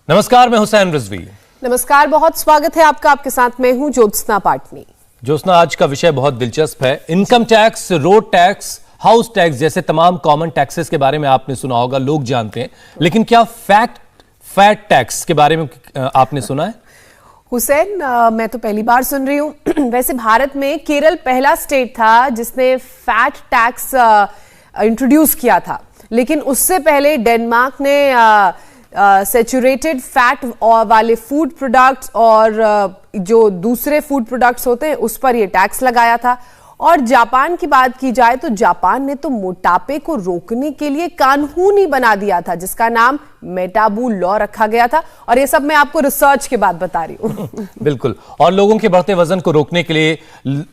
नमस्कार, मैं हुसैन रिजवी। नमस्कार, बहुत स्वागत है आपका। आपके साथ मैं हूं ज्योत्सना पाटनी। ज्योत्सना, आज का विषय बहुत दिलचस्प है। Income tax, road tax, house tax जैसे तमाम कॉमन टैक्सेस के बारे में आपने सुना होगा, लोग जानते हैं, लेकिन क्या फैट टैक्स के बारे में आपने सुना है? हुसैन, मैं तो पहली बार सुन रही हूं। वैसे भारत में केरल पहला स्टेट था जिसने फैट टैक्स इंट्रोड्यूस किया था, लेकिन उससे पहले डेनमार्क ने सैचुरेटेड फैट वाले फूड प्रोडक्ट्स और जो दूसरे फूड प्रोडक्ट्स होते हैं उस पर यह टैक्स लगाया था। और जापान की बात की जाए तो जापान ने तो मोटापे को रोकने के लिए कानून ही बना दिया था जिसका नाम मेटाबू लॉ रखा गया था। और ये सब मैं आपको रिसर्च के बाद बता रही हूँ। बिल्कुल। और लोगों के बढ़ते वजन को रोकने के लिए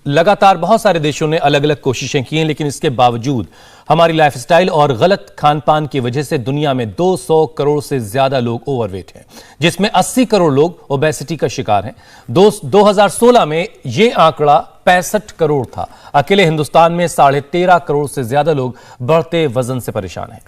लगातार बहुत सारे देशों ने अलग अलग कोशिशें की हैं, लेकिन इसके बावजूद हमारी लाइफस्टाइल और गलत खान पान की वजह से दुनिया में 200 करोड़ से ज्यादा लोग ओवरवेट हैं, जिसमें 80 करोड़ लोग ओबेसिटी का शिकार हैं। 2016 में यह आंकड़ा 65 करोड़ था। अकेले हिंदुस्तान में 13.5 करोड़ से ज्यादा लोग बढ़ते वजन से परेशान हैं।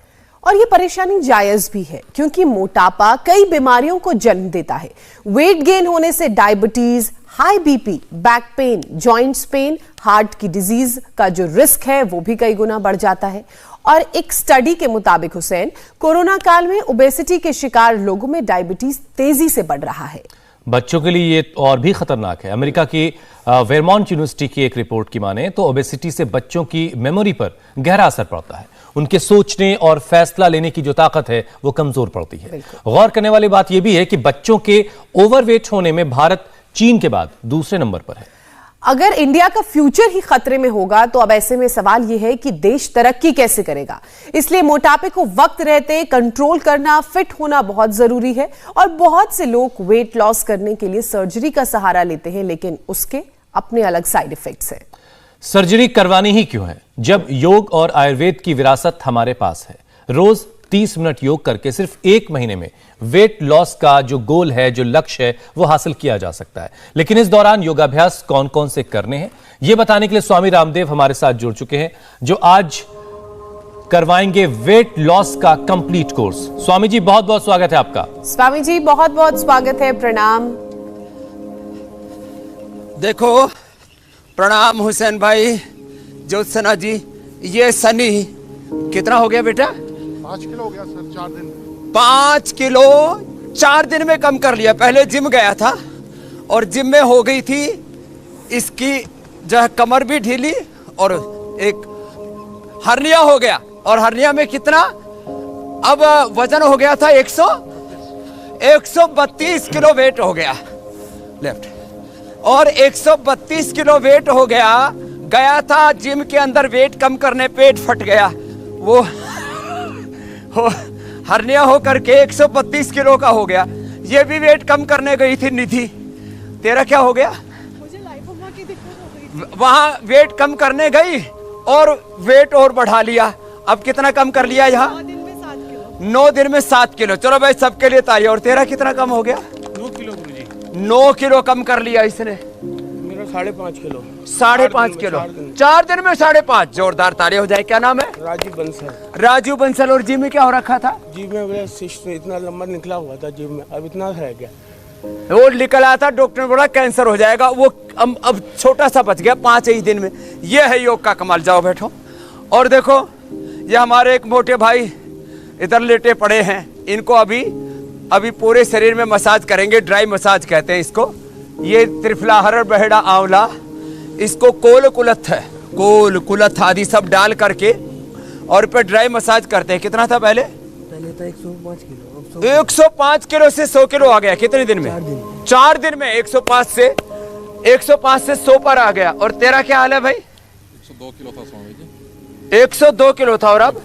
और ये परेशानी जायज भी है, क्योंकि मोटापा कई बीमारियों को जन्म देता है। वेट गेन होने से diabetes, high BP, back pain, joints pain, heart की डिजीज का जो रिस्क है वो भी कई गुना बढ़ जाता है। और एक स्टडी के मुताबिक हुसैन, कोरोना काल में ओबेसिटी के शिकार लोगों में डायबिटीज तेजी से बढ़ रहा है। बच्चों के लिए ये और भी खतरनाक है। अमेरिका की वेरमॉन्ट यूनिवर्सिटी की एक रिपोर्ट की माने तो ओबेसिटी से बच्चों की मेमोरी पर गहरा असर पड़ता है। उनके सोचने और फैसला लेने की जो ताकत है वो कमजोर पड़ती है। गौर करने वाली बात यह भी है कि बच्चों के ओवरवेट होने में भारत चीन के बाद दूसरे नंबर पर है। अगर इंडिया का फ्यूचर ही खतरे में होगा तो अब ऐसे में सवाल यह है कि देश तरक्की कैसे करेगा। इसलिए मोटापे को वक्त रहते कंट्रोल करना, फिट होना बहुत जरूरी है। और बहुत से लोग वेट लॉस करने के लिए सर्जरी का सहारा लेते हैं, लेकिन उसके अपने अलग साइड इफेक्ट्स हैं। सर्जरी करवानी ही क्यों है जब योग और आयुर्वेद की विरासत हमारे पास है। रोज 30 मिनट योग करके सिर्फ 1 महीने में वेट लॉस का जो गोल है, जो लक्ष्य है, वो हासिल किया जा सकता है। लेकिन इस दौरान योगाभ्यास कौन कौन से करने हैं, ये बताने के लिए स्वामी रामदेव हमारे साथ जुड़ चुके हैं, जो आज करवाएंगे वेट लॉस का कंप्लीट कोर्स। स्वामी जी, बहुत बहुत स्वागत है आपका। स्वामी जी, बहुत बहुत स्वागत है, प्रणाम। देखो, प्रणाम हुसैन भाई, ज्योत्सना जी। ये सनी कितना हो गया बेटा? 5 किलो हो गया सर, 4 दिन। 5 किलो 4 दिन में कम कर लिया। पहले जिम गया था और जिम में हो गई थी इसकी जो है कमर भी ढीली और एक हर्निया हो गया। और हर्निया में कितना अब वजन हो गया था 132 किलो वेट हो गया लेफ्ट। और 132 किलो वेट हो गया था जिम के अंदर वेट कम करने, पेट फट गया। वो हर्निया हो करके 132 किलो का हो गया। ये भी वेट कम करने गई थी निधि। तेरा क्या हो गया? मुझे लाइपोमा की दिक्कत हो गई। वहां वेट कम करने गई और वेट और बढ़ा लिया। अब कितना कम कर लिया यहाँ? 9 दिन में 7 किलो। 9 दिन में 7 किलो। चलो भाई, सबके लिए ताली। और तेरा कितना कम हो गया? 9 किलो गुरुजी। 9 किलो कम कर लिया इसने। मेरा 5.5 किलो। 5.5 किलो 4 दिन में 5.5। जोरदार ताली हो जाए। क्या नाम है? राजीव बंसल। राजू बंसल। और जिम में क्या हो रखा था? जिम में मेरा सिस्ट इतना लंबा निकला हुआ था जिम में, अब इतना रह गया। वो निकल आया था, डॉक्टर ने बोला कैंसर हो जाएगा। वो अब छोटा सा बच गया 5 ही दिन में। ये है योग का कमाल। जाओ बैठो। और देखो, ये हमारे एक मोटे भाई इधर लेटे पड़े हैं। इनको अभी पूरे शरीर में मसाज करेंगे, ड्राई मसाज कहते हैं इसको। ये त्रिफला, हरड़, बहेड़ा, आंवला, इसको कोल कुलथ आदि सब डाल करके और पे ड्राई मसाज करते हैं। कितना था पहले था 105 किलो। 105 किलो से 100 किलो आ गया। कितने दिन में? 4 दिन में 105 से 100 पर आ गया। और तेरा क्या हाल है भाई? 102 किलो था स्वामी जी। 102 किलो था और अब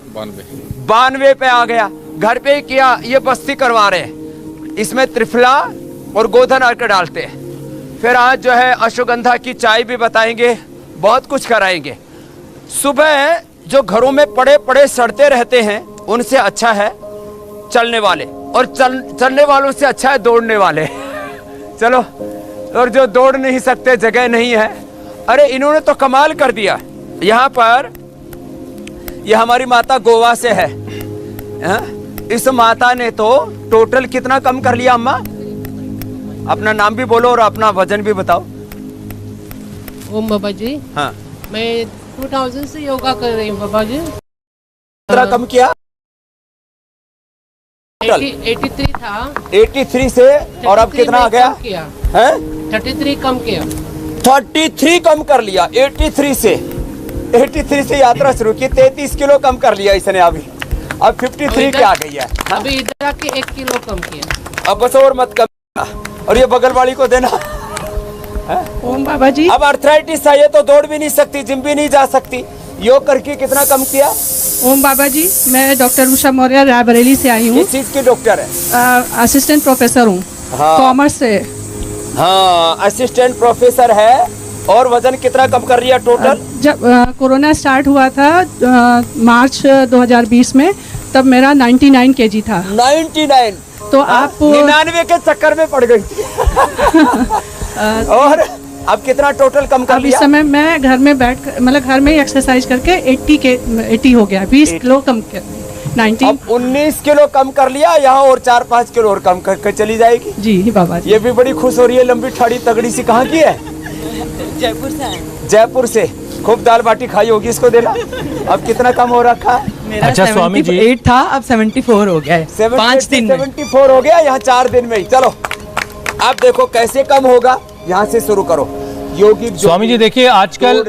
92 पे आ गया। घर पे ही किया। ये बस्ती करवा रहे हैं। इसमें त्रिफला और गोधन अर्क डालते हैं। फिर आज जो है अश्वगंधा की चाय भी बताएंगे, बहुत कुछ कराएंगे। सुबह जो घरों में पड़े पड़े सड़ते रहते हैं उनसे अच्छा है चलने वाले, और चलने वालों से अच्छा है दौड़ने वाले। चलो, और जो दौड़ नहीं सकते, जगह नहीं है। अरे इन्होंने तो कमाल कर दिया। यहाँ पर ये हमारी माता गोवा से है। इस माता ने तो टोटल कितना कम कर लिया अम्मा? अपना नाम भी बोलो और अपना वजन भी बताओ। ओम बाबा जी, हाँ, मैं 2000 से योगा कर रही हूँ बाबा जी। कितना कम किया? 83 था। 83 से और अब कितना आ गया? किया है 33 कम किया। 33 कम कर लिया। 83 से यात्रा शुरू की। 33 किलो कम कर लिया इसने अभी। अब 53 के आ गई है। अभी इधर आके 1 किलो कम किया। अब बस और मत कम। और ये बगल वाली को देना। ओम बाबा जी, अब अर्थराइटिस है, ये तो दौड़ भी नहीं सकती, जिम भी नहीं जा सकती। योग करके कितना कम किया? ओम बाबा जी, मैं डॉक्टर उषा मौर्य रायबरेली से आई हूँ। किस चीज की डॉक्टर है? असिस्टेंट प्रोफेसर हूँ, हाँ। कॉमर्स से। हाँ, असिस्टेंट प्रोफेसर है। और वजन कितना कम कर लिया टोटल? जब कोरोना स्टार्ट हुआ था मार्च 2020 में, तब मेरा 99 केजी था। 99। तो आप 99 के चक्कर में पड़ गई थी। और अब कितना टोटल कम कर अब इस लिया? समय मैं घर में मतलब घर में ही एक्सरसाइज करके 80 हो गया। 20 किलो कम कर 19। अब 19 किलो कम कर लिया। यहाँ और 4-5 किलो और कम करके चली जाएगी। जी बाबा जी। ये भी बड़ी खुश हो रही है। लंबी ठाड़ी तगड़ी सी कहाँ की है? जयपुर से। जयपुर से। खूब दाल बाटी खाई होगी इसको देना। अब कितना कम हो रखा है? मेरा अच्छा, स्वामी जी। 78 था, अब 74 हो गया है। 5 दिन में 74 हो गया यहाँ 4 दिन में ही। चलो अब देखो कैसे कम होगा। यहाँ से शुरू करो। योगी स्वामी जी देखिए, आजकल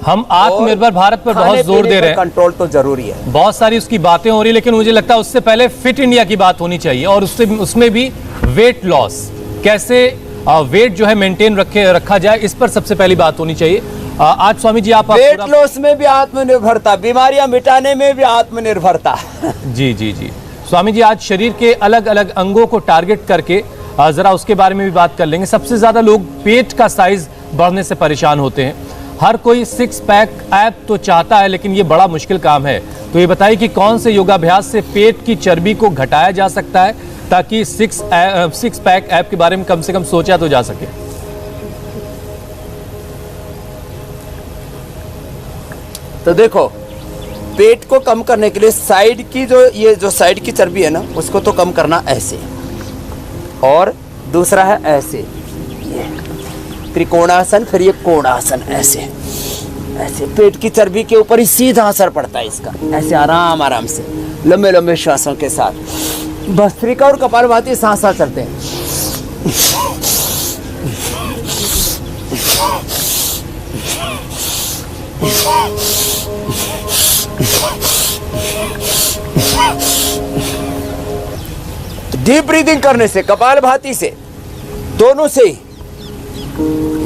हम आत्मनिर्भर भारत पर बहुत जोर दे रहे हैं। कंट्रोल तो जरूरी है। बहुत सारी उसकी बातें हो रही है, लेकिन मुझे लगता है उससे पहले फिट इंडिया की बात होनी चाहिए। और उसमें भी वेट लॉस, कैसे वेट जो है मेंटेन रखा जाए, इस पर सबसे पहली बात होनी चाहिए। आज स्वामी जी आप वेट लॉस में भी आत्मनिर्भरता, बीमारियां मिटाने में भी आत्मनिर्भरता। जी जी जी स्वामी जी, आज शरीर के अलग अलग अंगों को टारगेट करके जरा उसके बारे में भी बात कर लेंगे। सबसे ज्यादा लोग पेट का साइज बढ़ने से परेशान होते हैं। हर कोई 6 पैक ऐप तो चाहता है, लेकिन ये बड़ा मुश्किल काम है। तो ये बताइए कि कौन से योगाभ्यास से पेट की चर्बी को घटाया जा सकता है, ताकि 6 पैक ऐप के बारे में कम से कम सोचा तो जा सके। तो देखो, पेट को कम करने के लिए साइड की जो साइड की चर्बी है ना, उसको तो कम करना ऐसे, और दूसरा है ऐसे, ये त्रिकोणासन, फिर ये कोणासन। ऐसे ऐसे पेट की चर्बी के ऊपर ही सीधा असर पड़ता है इसका। ऐसे आराम आराम से लंबे लंबे श्वासों के साथ भस्त्रिका और कपालभाति साथ साथ चलते हैं। डीप ब्रीदिंग करने से, कपालभाति से, दोनों से ही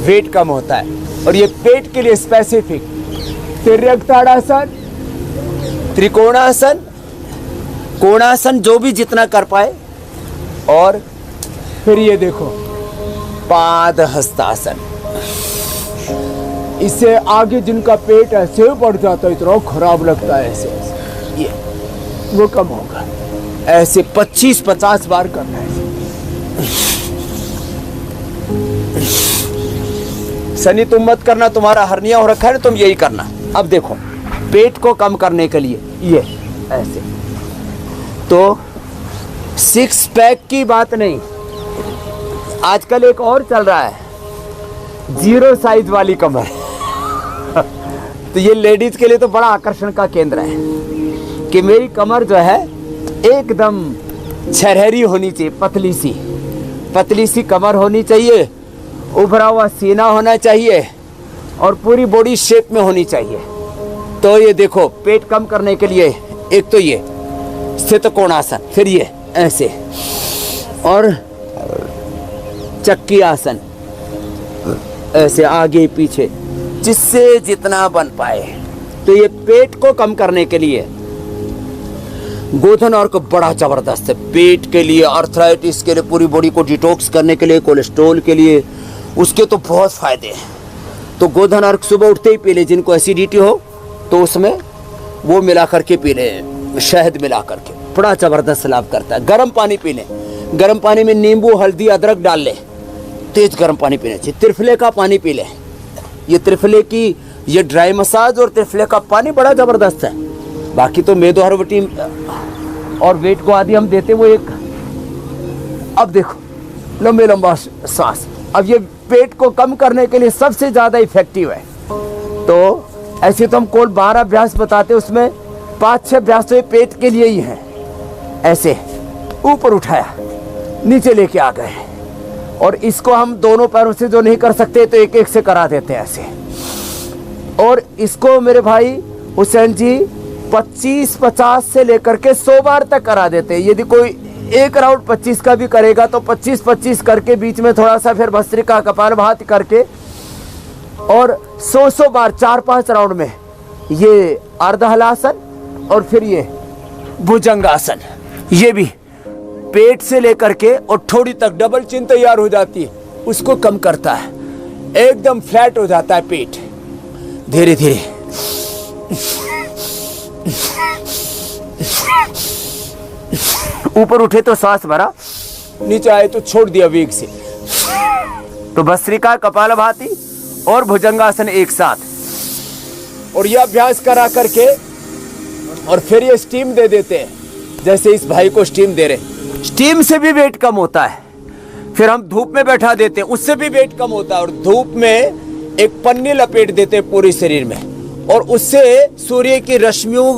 वेट कम होता है। और ये पेट के लिए स्पेसिफिक तिर्यक ताड़ासन, त्रिकोणासन, कोणासन जो भी जितना कर पाए, और फिर ये देखो पाद हस्तासन। इससे आगे जिनका पेट ऐसे बढ़ जाता है, इतना खराब लगता है, ऐसे ये वो कम होगा। ऐसे 25-50 बार करना है। सनी तुम मत करना, तुम्हारा हर्निया हो रखा है ना, तुम यही करना। अब देखो, पेट को कम करने के लिए ये ऐसे, तो 6 पैक की बात नहीं, आजकल एक और चल रहा है, 0 साइज वाली कमर। तो ये लेडीज के लिए तो बड़ा आकर्षण का केंद्र है कि मेरी कमर जो है एकदम छरहरी होनी चाहिए, पतली सी कमर होनी चाहिए, उभरा हुआ सीना होना चाहिए, और पूरी बॉडी शेप में होनी चाहिए। तो ये देखो, पेट कम करने के लिए एक तो ये स्थित कोणासन, फिर ये ऐसे, और चक्की आसन, ऐसे आगे पीछे, जिससे जितना बन पाए। तो ये पेट को कम करने के लिए गोधन और को बड़ा जबरदस्त है। पेट के लिए, अर्थराइटिस के लिए, पूरी बॉडी को डिटॉक्स करने के लिए, कोलेस्ट्रॉल के लिए, उसके तो बहुत फायदे हैं। तो गोधन अर्क सुबह उठते ही पी ले, जिनको एसिडिटी हो तो उसमें वो मिला करके पी ले, शहद मिला करके, बड़ा जबरदस्त लाभ करता है। गर्म पानी पी ले, गर्म पानी में नींबू, हल्दी, अदरक डाल ले, तेज गर्म पानी पीना चाहिए। त्रिफले का पानी पी ले, ये त्रिफले की ये ड्राई मसाज और त्रिफले का पानी बड़ा जबरदस्त है। बाकी तो मेदो हरवटी और वेट को आदि हम देते, वो एक अब देखो लंबे लंबा सांस। अब ये पेट को कम करने के लिए सबसे ज्यादा इफेक्टिव है। तो ऐसे तो हम कुल 12 अभ्यास बताते, उसमें 5-6 अभ्यास तो ये पेट के लिए ही हैं। ऐसे ऊपर उठाया, नीचे लेके आ गए, और इसको हम दोनों पैरों से जो नहीं कर सकते तो एक एक से करा देते हैं ऐसे। और इसको मेरे भाई हुसैन जी 25-50 से लेकर के 100 बार तक करा देते हैं। यदि कोई एक राउंड 25 का भी करेगा तो 25-25 करके बीच में थोड़ा सा फिर भस्त्रिका कपालभाति करके, और 100 बार 4-5 राउंड में ये अर्धहलासन और फिर ये भुजंगासन। ये भी पेट से लेकर के और ठोड़ी तक डबल चिन तैयार हो जाती है, उसको कम करता है, एकदम फ्लैट हो जाता है पेट। धीरे धीरे ऊपर उठे तो सांस भरा, नीचे आए तो छोड़ दिया वेग से। तो भस्त्रिका कपालभाति और भुजंगासन एक साथ, और यह अभ्यास करा करके और फिर ये स्टीम दे देते हैं। जैसे इस भाई को स्टीम दे रहे, स्टीम से भी वेट कम होता है। फिर हम धूप में बैठा देते हैं, उससे भी वेट कम होता है। और धूप में एक पन्नी लपेट देते हैं पूरे शरीर में, और उससे सूर्य की रश्मियों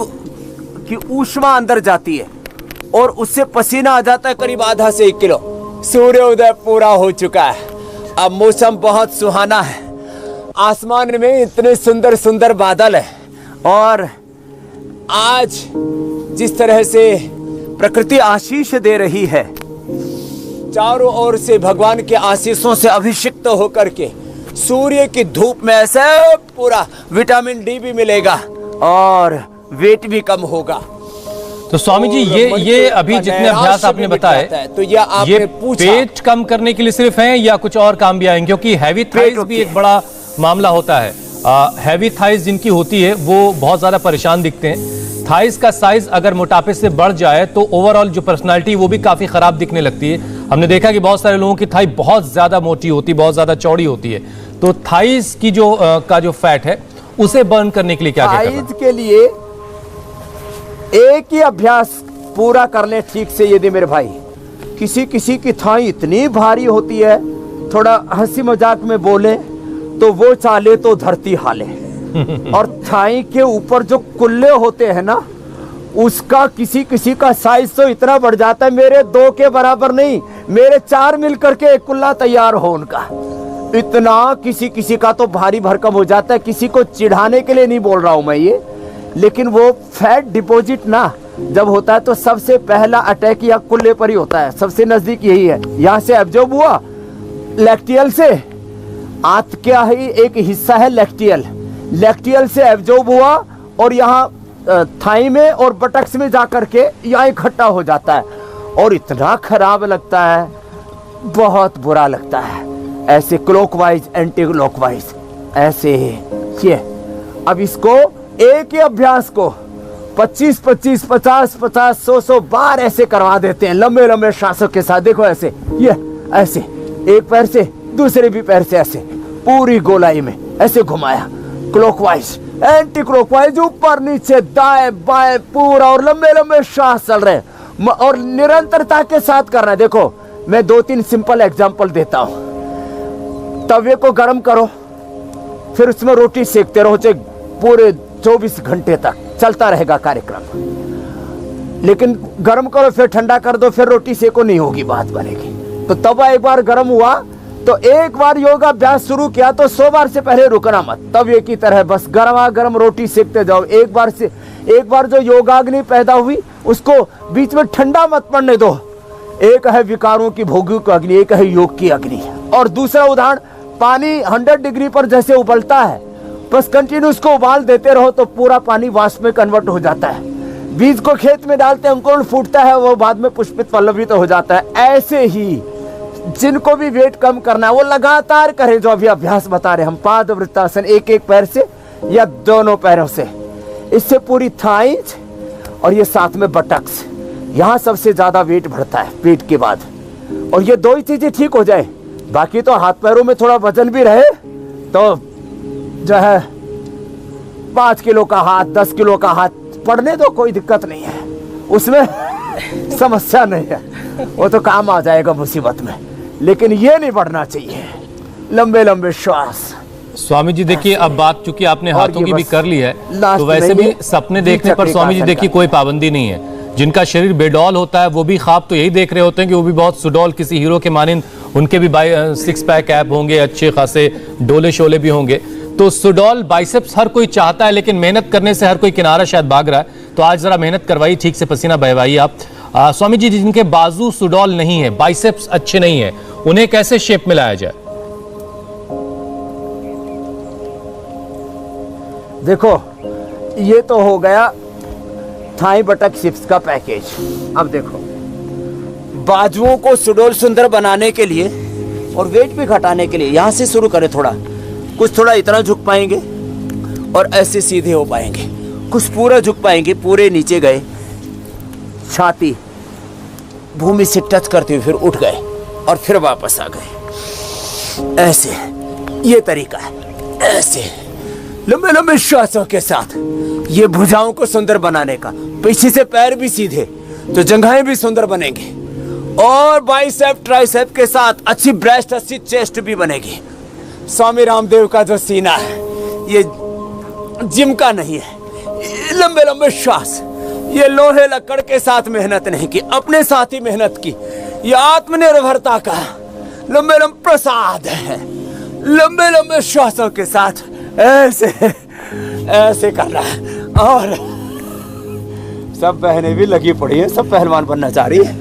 की ऊष्मा अंदर जाती है, और उससे पसीना आ जाता है करीब आधा से 1 किलो। सूर्योदय पूरा हो चुका है, अब मौसम बहुत सुहाना है, आसमान में इतने सुंदर सुंदर बादल है, और आज जिस तरह से प्रकृति आशीष दे रही है, चारों ओर से भगवान के आशीषों से अभिषिक्त होकर के सूर्य की धूप में ऐसे पूरा विटामिन डी भी मिलेगा और वेट भी कम होगा। तो स्वामी जी ये अभी जितने अभ्यास आपने बताए, तो ये पेट कम करने के लिए सिर्फ हैं या कुछ और काम भी आएंगे? क्योंकि हैवी थाइज भी एक बड़ा मामला होता है। हैवी थाइज जिनकी होती है वो बहुत ज्यादा परेशान दिखते हैं। थाइज का साइज अगर मोटापे से बढ़ जाए तो ओवरऑल जो पर्सनालिटी वो भी काफी खराब दिखने लगती है। हमने देखा कि बहुत सारे लोगों की थाई बहुत ज्यादा मोटी होती है, बहुत ज्यादा चौड़ी होती है। तो थाइज की जो फैट है उसे बर्न करने के लिए क्या करना है? थाइज के लिए एक ही अभ्यास पूरा कर ले ठीक से। यदि मेरे भाई किसी किसी की थाई इतनी भारी होती है, थोड़ा हंसी मजाक में बोले तो वो चाले तो धरती हाले। और थाई के ऊपर जो कुल्ले होते हैं ना, उसका किसी किसी का साइज तो इतना बढ़ जाता है, मेरे 2 के बराबर नहीं, मेरे 4 मिलकर के एक कुल्ला तैयार हो उनका। इतना किसी किसी का तो भारी भरकम हो जाता है। किसी को चिढ़ाने के लिए नहीं बोल रहा हूं मैं ये, लेकिन वो फैट डिपॉजिट ना जब होता है तो सबसे पहला अटैक या कुल्ले पर ही होता है। सबसे नजदीक यही है, यहां से एब्जॉर्ब हुआ लैक्टियल से, आंत क्या ही एक हिस्सा है लैक्टियल, लैक्टियल से एब्जॉर्ब हुआ और यहाँ थाई में और बटक्स में जाकर के यहाँ इकट्ठा हो जाता है, और इतना खराब लगता है, बहुत बुरा लगता है। ऐसे क्लॉकवाइज एंटी क्लॉकवाइज ऐसे ये। अब इसको एक ही अभ्यास को 25-25, 50-50, 100-100 बार ऐसे करवा देते हैं लंबे लंबे सांसों के साथ। देखो ऐसे, ये ऐसे एक पैर से दूसरे भी पैर से ऐसे पूरी गोलाई में ऐसे घुमाया, क्लॉकवाइज एंटी क्लॉकवाइज, ऊपर नीचे दाएं बाएं पूरा, और लंबे लंबे सांस चल रहे हैं और निरंतरता के साथ करना है। देखो मैं 2-3 सिंपल एग्जांपल देता हूं। तवे को गर्म करो, फिर उसमें रोटी सेकते रहो, चाहे पूरे 24 घंटे तक चलता रहेगा कार्यक्रम। लेकिन गर्म करो फिर ठंडा कर दो, फिर रोटी सेको, नहीं होगी, बात बनेगी। तो तवा एक बार गर्म हुआ तो एक बार योगाभ्यास शुरू किया तो 100 बार से पहले रुकना मत। तवे की तरह बस गर्मा गर्म रोटी सेकते जाओ। एक बार जो योगाग्नि पैदा हुई उसको बीच में ठंडा मत पड़ने दो। एक है विकारों की भोगियों की अग्नि, एक है योग की अग्नि। और दूसरा उदाहरण, पानी 100 डिग्री पर जैसे उबलता है, बस कंटिन्यू उसको उबाल देते रहो तो पूरा पानी वाष्प में कन्वर्ट हो जाता है। बीज को खेत में डालते अंकुरण फूटता है, वो बाद में पुष्पित पल्लवित हो जाता है। ऐसे ही जिनको भी वेट कम करना है वो लगातार करें जो अभी अभ्यास बता रहे हम, पाद वृत्तासन, एक एक पैर से या दोनों पैरों से। इससे पूरी थाइज और ये साथ में बटक्स, यहाँ सबसे ज्यादा वेट बढ़ता है पेट के बाद। और ये 2 ही चीजें ठीक हो जाए, बाकी तो हाथ पैरों में थोड़ा वजन भी रहे तो जो है 5 किलो का हाथ, 10 किलो का हाथ पड़ने दो, कोई दिक्कत नहीं है, उसमें समस्या नहीं है। वो तो काम आ जाएगा मुसीबत में, लेकिन ये नहीं बढ़ना चाहिए। लंबे लंबे श्वास। स्वामी जी देखिए, अब बात चूंकि आपने हाथों की भी कर ली है, लास्ट तो वैसे में भी ये सपने देखने पर स्वामी जी देखिए कोई पाबंदी नहीं है। जिनका शरीर बेडौल होता है वो भी ख्वाब तो यही देख रहे होते हैं कि वो भी बहुत सुडौल किसी हीरो के मानिंद उनके भी 6 पैक ऐप होंगे, अच्छे खासे डोले शोले भी होंगे। तो सुडौल बाइसेप्स हर कोई चाहता है, लेकिन मेहनत करने से हर कोई किनारा शायद भाग रहा है। तो आज जरा मेहनत करवाइए, ठीक से पसीना बहवाइए आप। स्वामी जी, जिनके बाजू सुडौल नहीं है, बाइसेप्स अच्छे नहीं है, उन्हें कैसे शेप में लाया जाए? देखो, ये तो हो गया थाई बटक चिप्स का पैकेज। अब देखो, बाजुओं को सुडौल सुंदर बनाने के लिए और वेट भी घटाने के लिए यहां से शुरू करें। कुछ थोड़ा इतना झुक पाएंगे और ऐसे सीधे हो पाएंगे, कुछ पूरा झुक पाएंगे, पूरे नीचे गए, छाती भूमि से टच करते हुए फिर उठ गए और फिर वापस आ गए। ऐसे ये तरीका है, ऐसे लंबे लंबे श्वासों के साथ ये भुजाओं को सुंदर बनाने का। पीछे से पैर भी सीधे तो जंघाएं भी सुंदर बनेंगी, और बाइसेप ट्राइसेप के साथ अच्छी ब्रेस्ट, अच्छी चेस्ट भी बनेगी। स्वामी रामदेव का जो सीना है ये जिम का नहीं है। ये लंबे लंबे श्वास, ये लोहे लकड़ के साथ मेहनत नहीं की, अपने साथ ही मेहनत की। ये आत्मनिर्भरता का लंबे लंबे प्रसाद है। लंबे लंबे श्वासों के साथ ऐसे ऐसे करना है। और सब बहनें भी लगी पड़ी है, सब पहलवान बनना चाह रही है।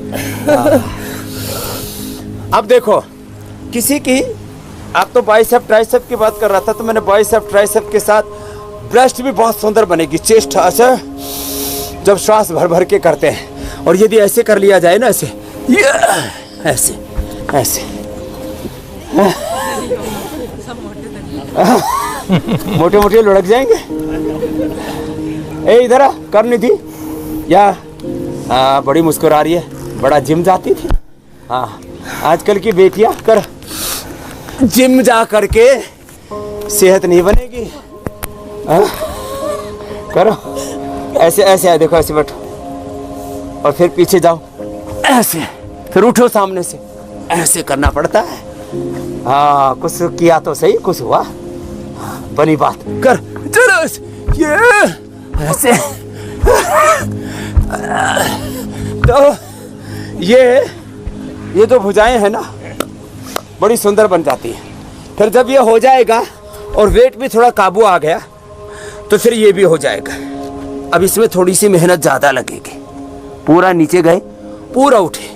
अब देखो, किसी की, आप तो बाइसेप ट्राइसेप की बात कर रहा था, तो मैंने बाइसेप ट्राइसेप के साथ ब्रेस्ट भी बहुत सुंदर बनेगी, चेस्ट। अच्छा, जब श्वास भर भर के करते हैं, और यदि ऐसे कर लिया जाए ना, ऐसे ऐसे ऐसे मोटे मोटे लुढ़क जाएंगे। ए इधर आ, कर नहीं थी या? बड़ी मुस्कुरा रही है, बड़ा जिम जाती थी। हाँ, आजकल की बेटियां कर जिम जा करके सेहत नहीं बनेगी। करो ऐसे ऐसे, देखो ऐसे बैठो और फिर पीछे जाओ, ऐसे फिर उठो सामने से, ऐसे करना पड़ता है। हाँ, कुछ किया तो सही, कुछ हुआ, बनी बात। कर चलो, ये ऐसे। तो ये जो भुजाएं हैं ना, बड़ी सुंदर बन जाती है। फिर जब ये हो जाएगा और वेट भी थोड़ा काबू आ गया, तो फिर ये भी हो जाएगा। अब इसमें थोड़ी सी मेहनत ज्यादा लगेगी। पूरा नीचे गए, पूरा उठे।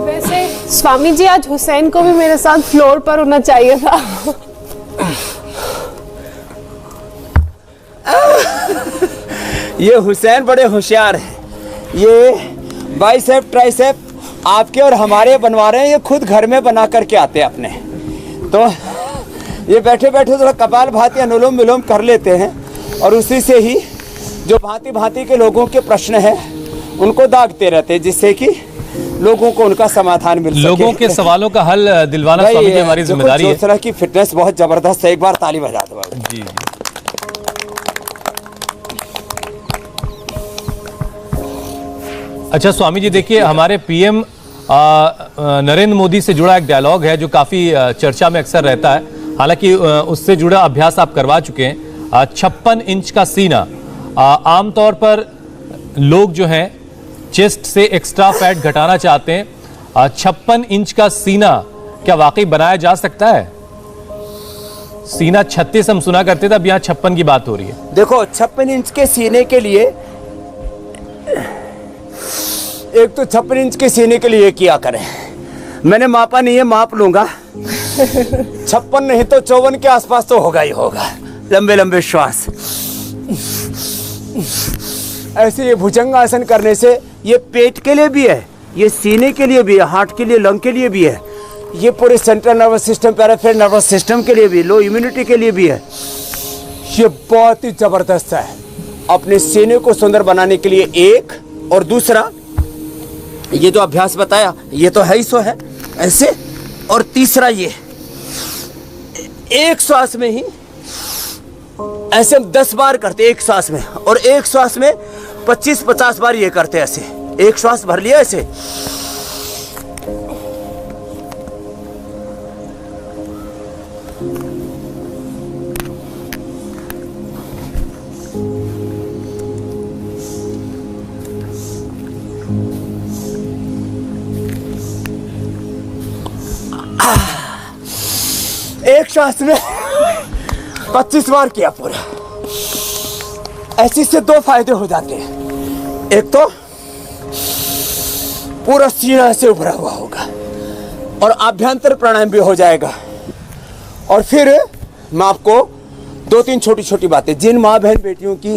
वैसे स्वामी जी, आज हुसैन को भी मेरे साथ फ्लोर पर होना चाहिए था। ये हुसैन बड़े होशियार हैं। ये बाइसेप ट्राइसेप आपके और हमारे बनवा रहे हैं, ये खुद घर में बना करके आते हैं अपने। तो ये बैठे बैठे थोड़ा कपाल भाती अनुलोम विलोम कर लेते हैं, और उसी से ही जो भांति भांति के लोगों के प्रश्न हैं उनको दागते रहते हैं, जिससे कि लोगों को उनका समाधान मिल सके। लोगों के सवालों का हल दिलवाना स्वामी जी हमारी जिम्मेदारी है। इस तरह की फिटनेस बहुत जबरदस्त है, एक बार ताली बजा दो। जी। अच्छा स्वामी जी, देखिए हमारे पीएम नरेंद्र मोदी से जुड़ा एक डायलॉग है जो काफी चर्चा में अक्सर रहता है। हालांकि उससे जुड़ा अभ्यास आप करवा चुके हैं। 56 इंच का सीना, आमतौर पर लोग जो हैं चेस्ट से एक्स्ट्रा फैट घटाना चाहते हैं। 56 इंच का सीना क्या वाकई बनाया जा सकता है? सीना 36 हम सुना करते थे, अब यहाँ 56 की बात हो रही है। देखो, 56 इंच के सीने के लिए, एक तो 56 इंच के सीने के लिए किया करें। मैंने मापा नहीं है, माप लूंगा। 56 नहीं तो 54 के आसपास तो होगा ही होगा। लंबे लंबे श्वास। ऐसे ये भुजंगासन करने से ये पेट के लिए भी है, ये सीने के लिए भी है, हार्ट के लिए, लंग के लिए भी है, ये पूरे central nervous system, peripheral nervous system के लिए भी, लो इम्यूनिटी के लिए भी है। ये बहुत ही जबरदस्त है अपने सीने को सुंदर बनाने के लिए। एक, और दूसरा ये जो अभ्यास बताया ये तो है ही सो है ऐसे, और तीसरा ये एक श्वास में ही ऐसे हम 10 बार करते एक श्वास में, और एक श्वास में 25-50 बार ये करते ऐसे। एक श्वास भर लिया ऐसे, एक श्वास में 25 बार किया पूरा। ऐसे से 2 फायदे हो जाते हैं। एक तो पूरा सीना से उभरा हुआ होगा और आभ्यंतर प्राणायाम भी हो जाएगा। और फिर मैं आपको 2-3 छोटी छोटी बातें, जिन माँ बहन बेटियों की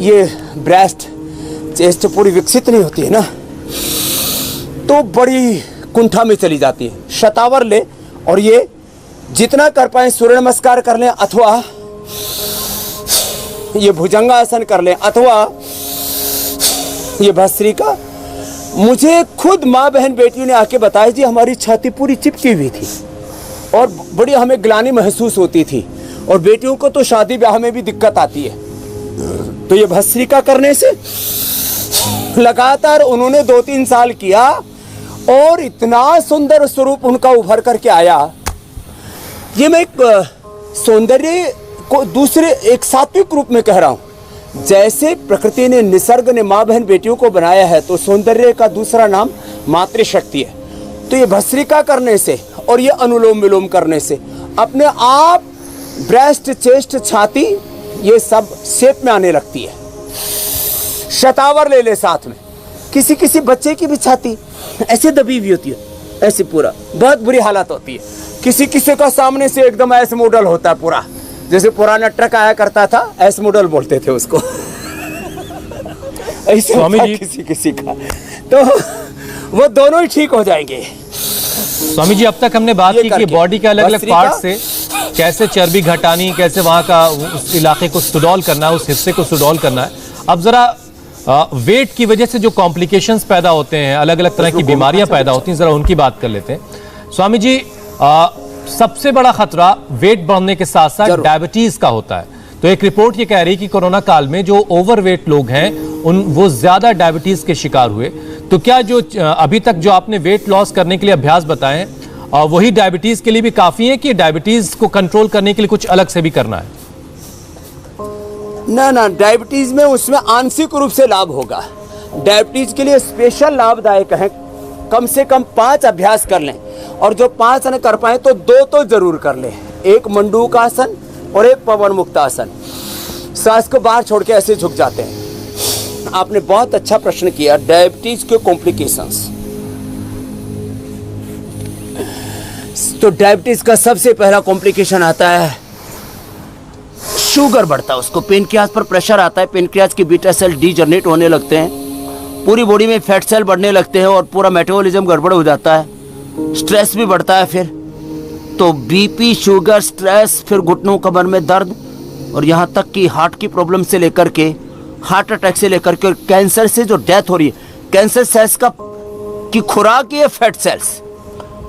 ये ब्रेस्ट चेस्ट पूरी विकसित नहीं होती है ना, तो बड़ी कुंठा में चली जाती है। शतावर ले और ये जितना कर पाए सूर्य नमस्कार कर लें, अथवा ये भुजंगासन कर लें, अथवा ये भस्त्रिका। मुझे खुद माँ बहन बेटियों ने आके बताया जी हमारी छाती पूरी चिपकी हुई थी और बड़ी हमें ग्लानि महसूस होती थी, और बेटियों को तो शादी ब्याह में भी दिक्कत आती है। तो ये भस्त्रिका करने से लगातार उन्होंने 2-3 साल किया और इतना सुंदर स्वरूप उनका उभर करके आया। ये मैं एक सौंदर्य को दूसरे एक सात्विक रूप में कह रहा हूं। जैसे प्रकृति ने, निसर्ग ने माँ बहन बेटियों को बनाया है, तो सौंदर्य का दूसरा नाम मातृशक्ति है। तो ये भस्त्रिका करने से और ये अनुलोम विलोम करने से अपने आप ब्रेस्ट, चेस्ट, छाती ये सब शेप में आने लगती है। शतावर ले ले साथ में। किसी किसी बच्चे की भी छाती ऐसे दबी हुई होती है, ऐसे पूरा बहुत बुरी हालत होती है। किसी किसी का सामने से एकदम ऐसे मॉडल होता है पूरा, जैसे पुराना ट्रक आया करता था, ऐसे मॉडल बोलते थे उसको। ऐसे स्वामी जी, किसी किसी का, तो वो दोनों ही ठीक हो जाएंगे। स्वामी जी, अब तक हमने बात की कि बॉडी के अलग अलग पार्ट से कैसे चर्बी घटानी, कैसे वहां का उस इलाके को सुडौल करना है, उस हिस्से को सुडौल करना है। अब जरा वेट की वजह से जो कॉम्प्लिकेशंस पैदा होते हैं, अलग अलग तरह की बीमारियां पैदा होती हैं, जरा उनकी बात कर लेते हैं। स्वामी जी, सबसे बड़ा खतरा वेट बढ़ने के साथ साथ डायबिटीज का होता है। तो एक रिपोर्ट ये कह रही है कि कोरोना काल में जो ओवरवेट लोग हैं वो ज्यादा डायबिटीज के शिकार हुए। तो क्या जो अभी तक जो आपने वेट लॉस करने के लिए अभ्यास बताए वही डायबिटीज के लिए भी काफी है कि डायबिटीज को कंट्रोल करने के लिए कुछ अलग से भी करना है? ना, डायबिटीज में उसमें आंशिक रूप से लाभ होगा। डायबिटीज के लिए स्पेशल लाभदायक है। कम से कम 5 अभ्यास कर लें, और जो 5 न कर पाए तो 2 तो जरूर कर लें। एक मंडूकासन और एक पवन मुक्तासन। सांस को बाहर छोड़ के ऐसे झुक जाते हैं। आपने बहुत अच्छा प्रश्न किया। डायबिटीज के कॉम्प्लिकेशंस, तो डायबिटीज का सबसे पहला कॉम्प्लिकेशन आता है शुगर बढ़ता है, उसको पेनक्रियाज पर प्रेशर आता है, पेनक्रियाज की बीटा सेल डीजनरेट होने लगते हैं, पूरी बॉडी में फैट सेल बढ़ने लगते हैं और पूरा मेटाबॉलिज्म गड़बड़ हो जाता है। स्ट्रेस भी बढ़ता है फिर, तो बीपी, शुगर, स्ट्रेस, फिर घुटनों कमर में दर्द, और यहाँ तक कि हार्ट की प्रॉब्लम से लेकर के हार्ट अटैक से लेकर के कैंसर से जो डेथ हो रही है। कैंसर सेल्स की खुराक ये फैट सेल्स,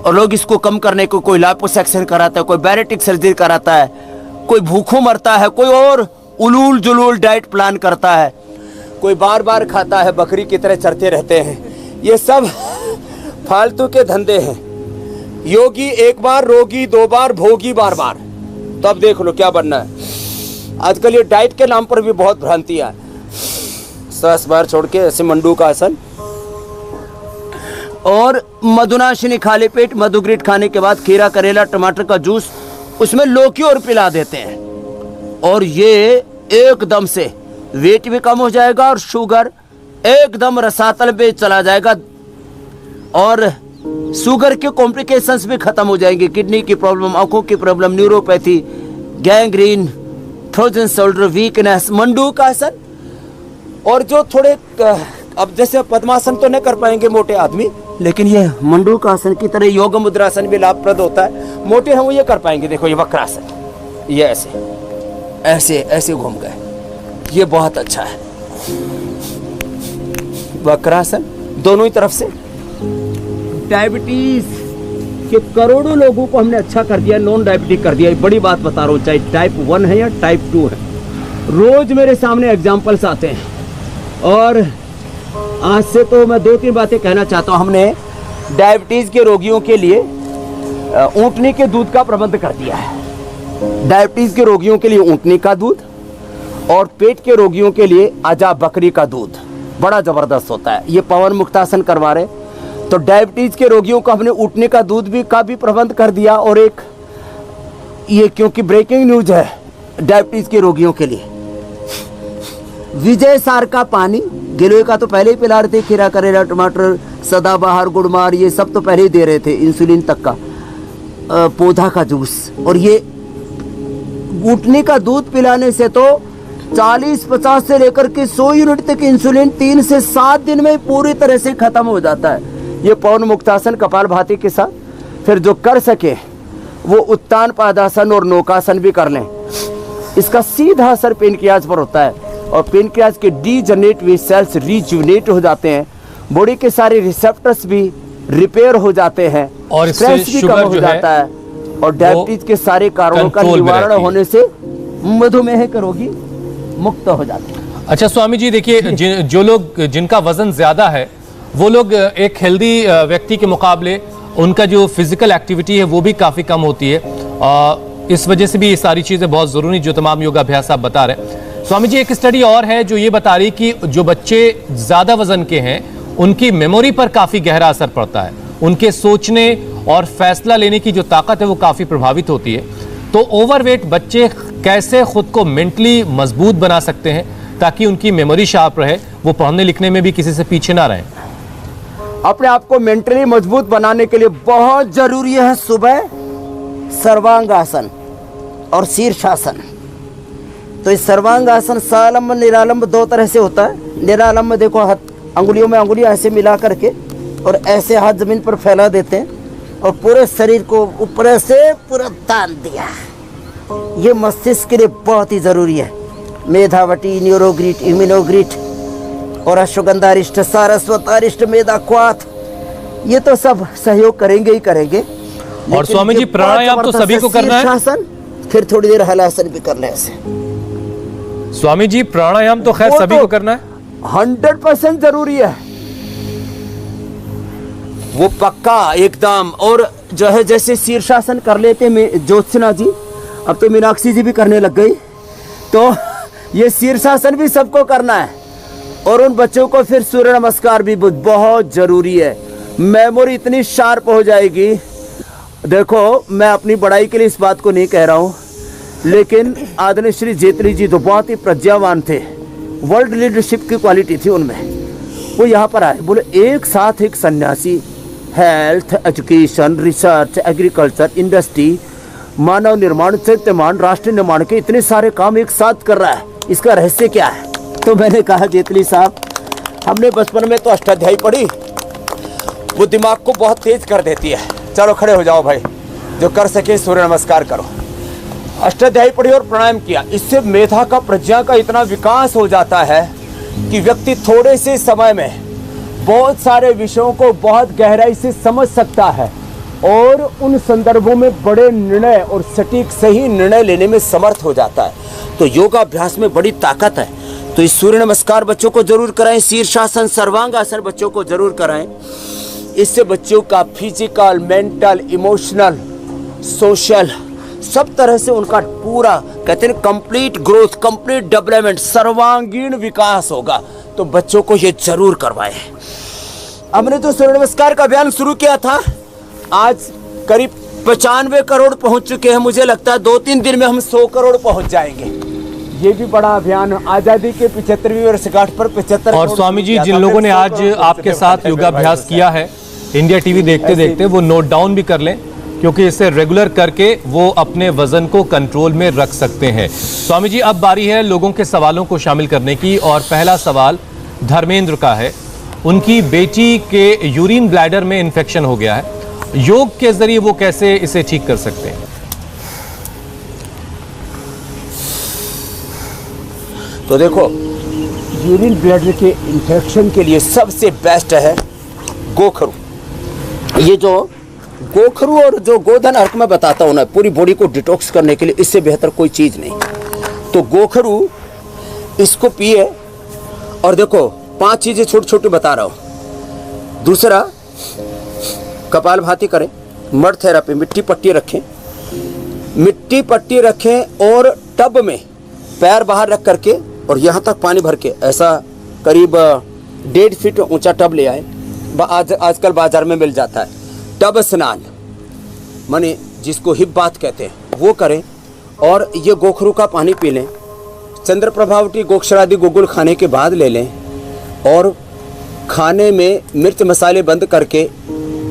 और लोग इसको कम करने को कोई लाइपोसक्शन कराता है, कोई बैरेटिक सर्जरी कराता है, कोई भूखों मरता है, कोई और उलूल जुलूल डाइट प्लान करता है, कोई बार बार खाता है, बकरी की तरह चरते रहते हैं। ये सब फालतू के धंधे हैं। योगी एक बार, रोगी 2 बार, भोगी बार बार। तो अब देख लो क्या बनना है। आजकल ये डाइट के नाम पर भी बहुत भ्रांतियां हैं। सांस बाहर छोड़ के ऐसे मंडू का आसन, और मधुनाशिनी खाली पेट मधुग्रिट खाने के बाद खीरा, करेला, टमाटर का जूस उसमें लौकी और पिला देते हैं, और ये एकदम से वेट भी कम हो जाएगा और शुगर एकदम रसातल पे चला जाएगा, और शुगर के कॉम्प्लिकेशंस भी खत्म हो जाएंगे। किडनी की प्रॉब्लम, आंखों की problem, neuropathy, gangrene, frozen shoulder, weakness, Mandukasana. और जो थोड़े अब जैसे पद्मासन तो नहीं कर पाएंगे मोटे आदमी, लेकिन ये मंडूकासन की तरह योग मुद्रासन भी लाभप्रद होता है। मोटे हैं वो ये कर पाएंगे। देखो ये वक्रासन, ये ऐसे ऐसे ऐसे घूम गए, ये बहुत अच्छा है। वक्रासन दोनों ही तरफ से। डायबिटीज कि करोड़ों लोगों को हमने अच्छा कर दिया, नॉन डायबिटिक कर दिया। ये बड़ी बात बता रहा हूँ, चाहे टाइप 1 है या टाइप 2 है। रोज मेरे सामने एग्जाम्पल्स आते हैं और आज से तो मैं 2-3 बातें कहना चाहता हूँ। हमने डायबिटीज के रोगियों के लिए ऊँटनी के दूध का प्रबंध कर दिया है। डायबिटीज के रोगियों के लिए ऊँटनी का दूध और पेट के रोगियों के लिए आजा बकरी का दूध बड़ा जबरदस्त होता है। ये पवन मुक्तासन करवा रहे, तो डायबिटीज के रोगियों को हमने ऊँटनी का दूध का भी प्रबंध कर दिया। और एक ये क्योंकि ब्रेकिंग न्यूज है डायबिटीज के रोगियों के लिए, विजय सार का पानी, गिलोय का तो पहले ही पिला रहे थे, खीरा करेला टमाटर सदाबहार गुड़मार ये सब तो पहले ही दे रहे थे, इंसुलिन तक का, पौधा का जूस। और ये ऊँटनी का दूध पिलाने से तो 40-50 से लेकर के 100 यूनिट तक इंसुलिन 3 से 7 दिन में पूरी तरह से खत्म हो जाता है। ये पवन मुक्तासन कपालभाति के साथ फिर जो कर सके वो उत्तान पादासन और नौकासन भी कर लें। इसका सीधा असर पेनक्रियाज पर होता है और पेनक्रियाज के डीजनरेट हुए सेल्स रीजुविनेट हो जाते हैं, बॉडी के सारे रिसेप्टर्स भी रिपेयर हो जाते हैं और स्ट्रेस भी कम हो जाता है और डायबिटीज के सारे कारणों का निवारण होने से मधुमेह के रोगी मुक्त हो जाते हैं। अच्छा स्वामी जी, देखिए जो लोग जिनका वजन ज्यादा है वो लोग एक हेल्दी व्यक्ति के मुकाबले उनका जो फिजिकल एक्टिविटी है वो भी काफी कम होती है। इस वजह से भी ये सारी चीजें बहुत जरूरी जो तमाम योगाभ्यास आप बता रहे हैं। स्वामी जी, एक स्टडी और है जो ये बता रही कि जो बच्चे ज्यादा वजन के हैं उनकी मेमोरी पर काफी गहरा असर पड़ता है, उनके सोचने और फैसला लेने की जो ताकत है वो काफी प्रभावित होती है। तो ओवरवेट बच्चे कैसे खुद को मेंटली मजबूत बना सकते हैं ताकि उनकी मेमोरी शार्प रहे, वो पढ़ने लिखने में भी किसी से पीछे ना रहें? अपने आप को मेंटली मजबूत बनाने के लिए बहुत जरूरी है सुबह सर्वांगासन और शीर्षासन। तो इस सर्वांगासन सालंब निरालंब 2 तरह से होता है। निरालंब में देखो हाथ अंगुलियों में अंगुलियां ऐसे मिला करके और ऐसे हाथ जमीन पर फैला देते हैं और पूरे शरीर को ऊपर से पूरा तान दिया। ये मस्तिष्क के लिए बहुत ही जरूरी है। मेधावटी, न्यूरोग्रिट, इम्यूनोग्रिट और अश्वगंधारिष्ट, सारस्वतारिष्ट, मेधा क्वाथ, ये तो सब सहयोग करेंगे ही करेंगे। और स्वामी जी, प्राणायाम तो सभी को करना है, फिर थोड़ी देर हलासन भी करना है ऐसे। स्वामी जी, प्राणायाम तो खैर सभी को करना है, 100% जरूरी है वो पक्का एकदम। और जो है जैसे शीर्षासन कर लेते हैं ज्योत्सना जी, अब तो मीनाक्षी जी भी करने लग गई, तो ये शीर्षासन भी सबको करना है। और उन बच्चों को फिर सूर्य नमस्कार भी बहुत जरूरी है। मेमोरी इतनी शार्प हो जाएगी। देखो, मैं अपनी बड़ाई के लिए इस बात को नहीं कह रहा हूँ, लेकिन आदरणीय श्री जेटली जी तो बहुत ही प्रज्ञावान थे, वर्ल्ड लीडरशिप की क्वालिटी थी उनमें। वो यहाँ पर आए, बोले एक साथ एक सन्यासी health, education, research, agriculture, industry, मानव निर्माण, चरित्रमान, राष्ट्र निर्माण के इतने सारे काम एक साथ कर रहा है, इसका रहस्य क्या है? तो मैंने कहा जेटली साहब, हमने बचपन में तो अष्टाध्यायी पढ़ी, वो दिमाग को बहुत तेज कर देती है। चलो खड़े हो जाओ भाई, जो कर सके सूर्य नमस्कार करो। अष्टाध्यायी पढ़ी और प्राणायाम किया, इससे मेधा का, प्रज्ञा का इतना विकास हो जाता है कि व्यक्ति थोड़े से समय में बहुत सारे विषयों को बहुत गहराई से समझ सकता है और उन संदर्भों में बड़े निर्णय और सटीक सही निर्णय लेने में समर्थ हो जाता है। तो योगाभ्यास में बड़ी ताकत है। तो इस सूर्य नमस्कार बच्चों को जरूर कराएं, शीर्षासन, सर्वांगासन बच्चों को जरूर कराएं। इससे बच्चों का फिजिकल, मेंटल, इमोशनल, सोशल सब तरह से उनका पूरा, कहते हैं कंप्लीट ग्रोथ, कंप्लीट डेवलपमेंट, सर्वांगीण विकास होगा। तो बच्चों को ये जरूर करवाएं। हमने जो सूर्य नमस्कार का अभियान शुरू किया था, आज करीब 95 करोड़ पहुंच चुके हैं। मुझे लगता है 2-3 दिन में हम 100 करोड़ पहुंच जाएंगे। ये भी बड़ा अभियान, आजादी के 75वीं वर्षगांठ पर 75। और स्वामी जी, जिन लोगों ने आज आपके साथ योगाभ्यास किया है, इंडिया टीवी देखते देखते वो नोट डाउन भी कर लें, क्योंकि इसे रेगुलर करके वो अपने वजन को कंट्रोल में रख सकते हैं। स्वामी जी, अब बारी है लोगों के सवालों को शामिल करने की और पहला सवाल धर्मेंद्र का है। उनकी बेटी के यूरिन ब्लैडर में इन्फेक्शन हो गया है, योग के जरिए वो कैसे इसे ठीक कर सकते हैं? तो देखो, यूरिन ब्लैडर के इन्फेक्शन के लिए सबसे बेस्ट है गोखरू। ये जो गोखरू और जो गोधन अर्क मैं बताता हूँ ना, पूरी बॉडी को डिटॉक्स करने के लिए इससे बेहतर कोई चीज़ नहीं। तो गोखरू इसको पिए, और देखो 5 चीज़ें छोटी छोटी बता रहा हूँ। दूसरा, कपालभाति करें, मड थेरापी, मिट्टी पट्टी रखें और टब में पैर बाहर रख करके और यहाँ तक पानी भर के, ऐसा करीब 1.5 फीट ऊंचा टब ले आए। आजकल बाजार में मिल जाता है। टब स्नान माने जिसको हिप बाथ कहते हैं, वो करें और ये गोखरू का पानी पी लें। चंद्र प्रभावटी गोक्षरादि गुगुल खाने के बाद ले लें और खाने में मिर्च मसाले बंद करके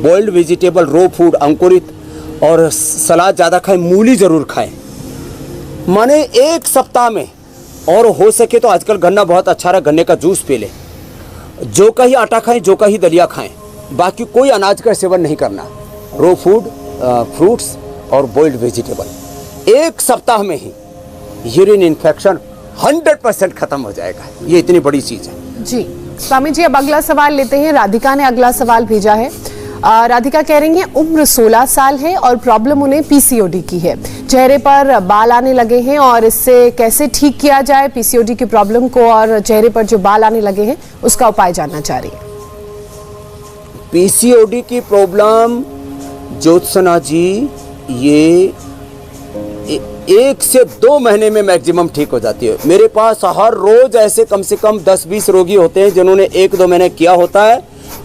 बॉइल्ड वेजिटेबल, रो फूड, अंकुरित और सलाद ज़्यादा खाएं, मूली ज़रूर खाएं। माने 1 सप्ताह में, और हो सके तो आजकल गन्ना बहुत अच्छा रहा, गन्ने का जूस पी लें। जो का ही आटा खाएं, जो का ही दलिया खाएं, बाकी कोई अनाज का सेवन नहीं करना। रो फूड, फ्रूट्स और बॉइल्ड वेजिटेबल। 1 सप्ताह में ही यूरिन इन्फेक्शन 100% खत्म हो जाएगा। ये इतनी बड़ी चीज़ है जी। स्वामी जी, अब अगला सवाल लेते हैं। राधिका ने अगला सवाल भेजा है। राधिका कह रही हैं उम्र 16 साल है और प्रॉब्लम उन्हें पीसीओडी की है। चेहरे पर बाल आने लगे हैं और इससे कैसे ठीक किया जाए पीसीओडी की प्रॉब्लम को, और चेहरे पर जो बाल आने लगे हैं उसका उपाय जानना चाह रही है। पीसीओडी की प्रॉब्लम ज्योत्सना जी, ये 1 से 2 महीने में मैक्सिमम ठीक हो जाती है। मेरे पास हर रोज ऐसे कम से कम 10-20 रोगी होते हैं जिन्होंने 1-2 महीने किया होता है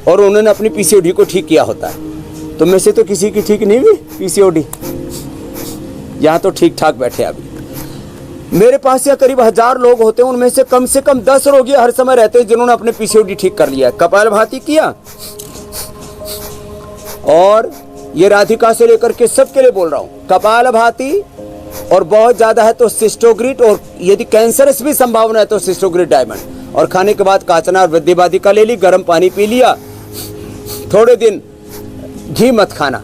और उन्होंने अपनी पीसीओडी को ठीक किया होता है। तो में से तो किसी की ठीक नहीं हुई पीसीओडी, यहाँ तो ठीक ठाक बैठे। अभी मेरे पास या करीब 1000 लोग होते हैं, उनमें से कम 10 रोगी हर समय रहते हैं जिन्होंने अपने पीसीओडी ठीक कर लिया। कपालभाति किया, और ये राधिका से लेकर के सबके लिए बोल रहा हूँ, कपालभाति, और बहुत ज्यादा है तो सिस्टोग्रिट, और यदि कैंसरस भी संभावना है तो सिस्टोग्रिट डायमंड। और खाने के बाद काचना और वृद्धिवादिका ले ली, गर्म पानी पी लिया। थोड़े दिन घी मत खाना,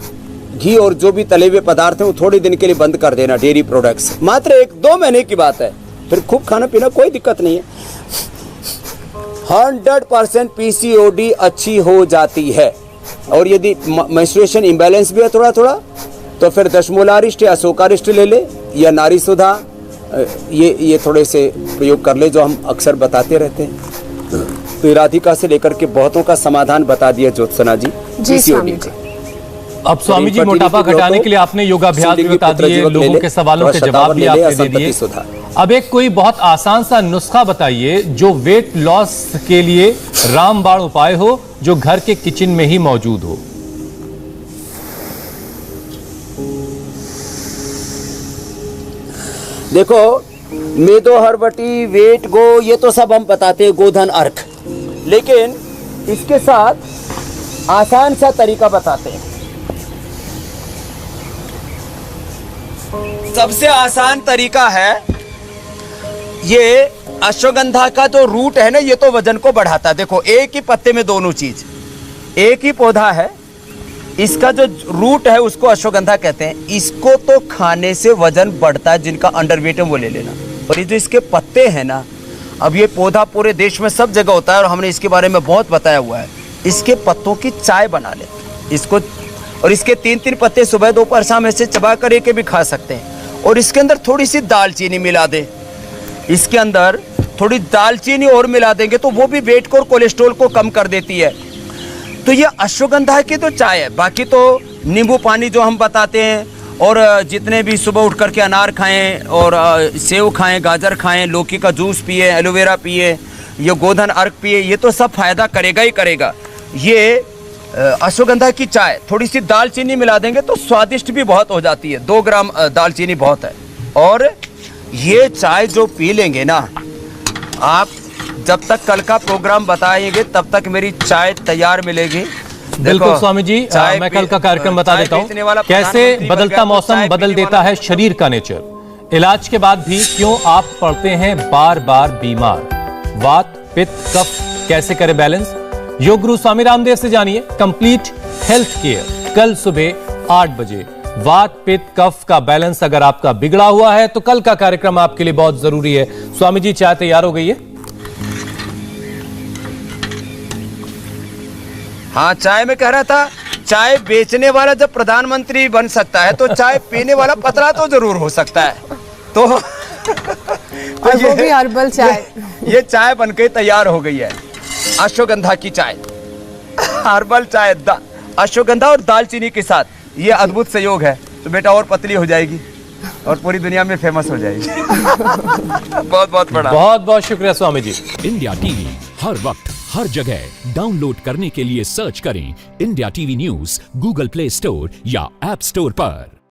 घी और जो भी तले हुए पदार्थ हैं वो थोड़े दिन के लिए बंद कर देना, डेयरी प्रोडक्ट्स। मात्र 1-2 महीने की बात है, फिर खूब खाना पीना, कोई दिक्कत नहीं है। 100% पीसीओडी अच्छी हो जाती है। और यदि मेंस्ट्रुएशन इम्बैलेंस भी है थोड़ा थोड़ा, तो फिर दशमूलारिष्ट या अशोकारिष्ट ले ले, या नारी सुधा, ये थोड़े से प्रयोग कर ले जो हम अक्सर बताते रहते हैं। तो राधिका से लेकर के बहुतों का समाधान बता दिया ज्योत्सना जी पीसीओडी का। अब स्वामी जी, मोटापा घटाने के लिए आपने योगाभ्यास भी बता दिए, लोगों के सवालों के जवाब भी आपने दे दिए। अब एक कोई बहुत आसान सा नुस्खा बताइए जो वेट लॉस के लिए रामबाण उपाय हो, जो घर के किचन में ही मौजूद हो। देखो, मेदो हरबटी, वेट गो, ये तो सब हम बताते हैं, गोधन अर्क। लेकिन इसके साथ आसान सा तरीका बताते हैं। सबसे आसान तरीका है, ये अश्वगंधा का जो रूट है ना, ये तो वजन को बढ़ाता है। देखो, एक ही पत्ते में दोनों चीज, एक ही पौधा है, इसका जो रूट है उसको अश्वगंधा कहते हैं। इसको तो खाने से वजन बढ़ता है, जिनका अंडरवेट है वो ले लेना। और ये जो इसके पत्ते हैं ना, अब ये पौधा पूरे देश में सब जगह होता है और हमने इसके बारे में बहुत बताया हुआ है। इसके पत्तों की चाय बना ले इसको, और इसके 3-3 पत्ते सुबह दोपहर शाम ऐसे चबा कर के भी खा सकते हैं। और इसके अंदर थोड़ी सी दालचीनी मिला दे, इसके अंदर थोड़ी दालचीनी और मिला देंगे तो वो भी वेट को और कोलेस्ट्रॉल को कम कर देती है। तो ये अश्वगंधा की तो चाय है। बाकी तो नींबू पानी जो हम बताते हैं, और जितने भी सुबह उठ करके अनार खाएं और सेव खाएं, गाजर खाएं, लौकी का जूस पिए, एलोवेरा पिए, ये गोधन अर्क पिए, ये तो सब फायदा करेगा ही करेगा। ये अश्वगंधा की चाय थोड़ी सी दालचीनी मिला देंगे तो स्वादिष्ट भी बहुत हो जाती है। 2 ग्राम दालचीनी बहुत है। और ये चाय जो पी लेंगे ना आप, जब तक कल का प्रोग्राम बताएंगे तब तक मेरी चाय तैयार मिलेगी। बिल्कुल स्वामी जी, मैं कल का कार्यक्रम बता देता हूँ। कैसे बदलता मौसम बदल देता है शरीर का नेचर। इलाज के बाद भी क्यों आप पड़ते हैं बार बार बीमार। वात, पित्त, कफ कैसे करें बैलेंस। योग गुरु स्वामी रामदेव से जानिए कंप्लीट हेल्थ केयर, कल सुबह 8 बजे। वात, पित्त, कफ का बैलेंस अगर आपका बिगड़ा हुआ है तो कल का कार्यक्रम आपके लिए बहुत जरूरी है। स्वामी जी, चाय तैयार हो गई है? हाँ, चाय में कह रहा था, चाय बेचने वाला जब प्रधानमंत्री बन सकता है तो चाय पीने वाला पतला तो जरूर हो सकता है। तो और वो भी हर्बल चाय। ये चाय बनके तैयार हो गई है, अश्वगंधा की चाय, हर्बल चाय, अश्वगंधा और दालचीनी के साथ। ये अद्भुत संयोग है, तो बेटा और पतली हो जाएगी और पूरी दुनिया में फेमस हो जाएगी। बहुत बहुत बड़ा, बहुत बहुत शुक्रिया स्वामी जी। इंडिया टीवी हर वक्त हर जगह डाउनलोड करने के लिए सर्च करें India TV news Google play store या ऐप स्टोर पर।